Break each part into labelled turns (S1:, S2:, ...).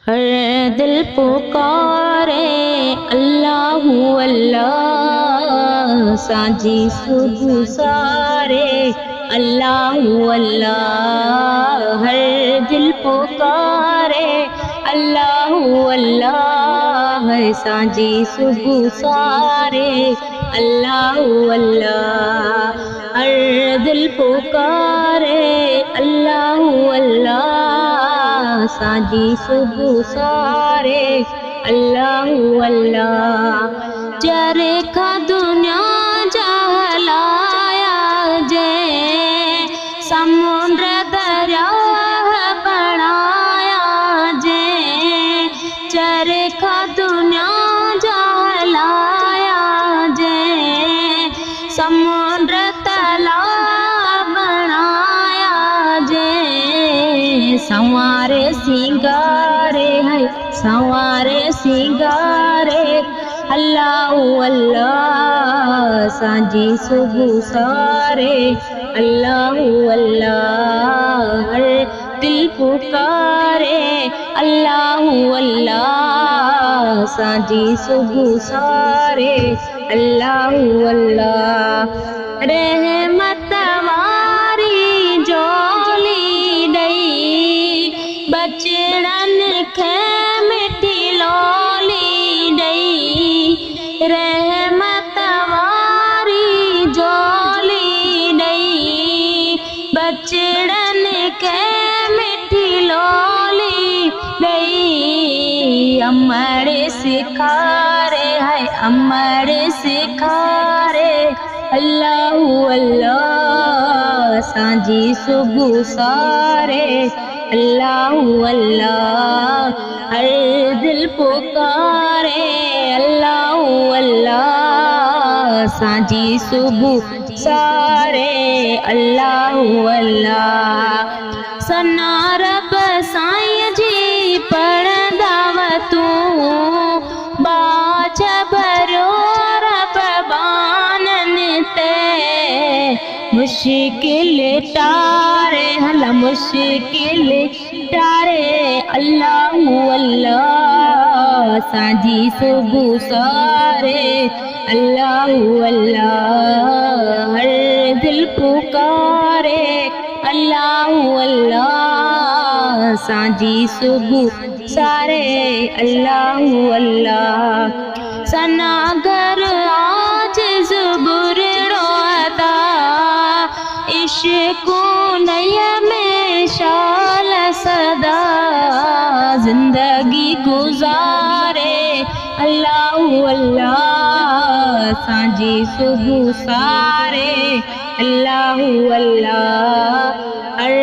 S1: हर दिल पुकारे अल्लाह अल्लाह, सांझी सुबह सारे अल्लाह अल्लाह। हर दिल पुकारे अल्लाह अल्लाह, सांझी सुबह सारे अल्लाह अल्लाह। हर दिल पुकारे अल्लाह अल्लाह, सांझी सुबह सारे अल्लाह अल्लाह। चरखा दुनिया जलाया जे, समुद्र दरिया बनाया जे। चरखा दुनिया जलाया जे, समुद्र तालाब बनाया जे। संवारे सिंगारे है संवारे सिंगारे अल्लाह अल्लाह, सांझी सुबह सारे अल्लाह अल्लाह। हर दिल पुकारे अल्लाह अल्लाह, सांझी सुबह सारे अल्लाह अल्लाह। रहमत वारी जोली दई, बचड़न खे मिठी लोली दई। रहमत वारी जोली दई, बचड़न खे मिठी लोली दई। अमर सिखारे है अमर सिखारे अल्लाह अल्लाह, सांझी सुबह सारे अल्लाह अल्लाह। हर दिल पुकारे अल्लाह अल्लाह, सांझी सुबह सारे अल्लाह अल्लाह। सना रब साईं जी पढ़ंदा तूं, बाज भरियो रब बाननि ते। मुश्किल टारे हला मुश्किल टारे अल्लाह अल्लाह, सांझी सुबह सारे अल्लाह अल्लाह। हर दिल पुकारे अल्लाह अल्लाह, सांझी सुबह सारे अल्लाह अल्लाह। सनागर आज ज़ुबुर रोता, इश्क़ नैया में शाल सदा। जिंदगी गुजारे अल्लाह अल्लाह, सांझी सुबह सारे अल्लाह अल्लाह। हर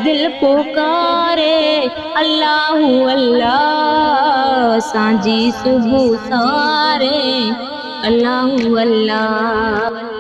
S1: दिल पुकारे अल्लाह अल्लाह, सांझी सुबह सारे अल्लाह अल्लाह।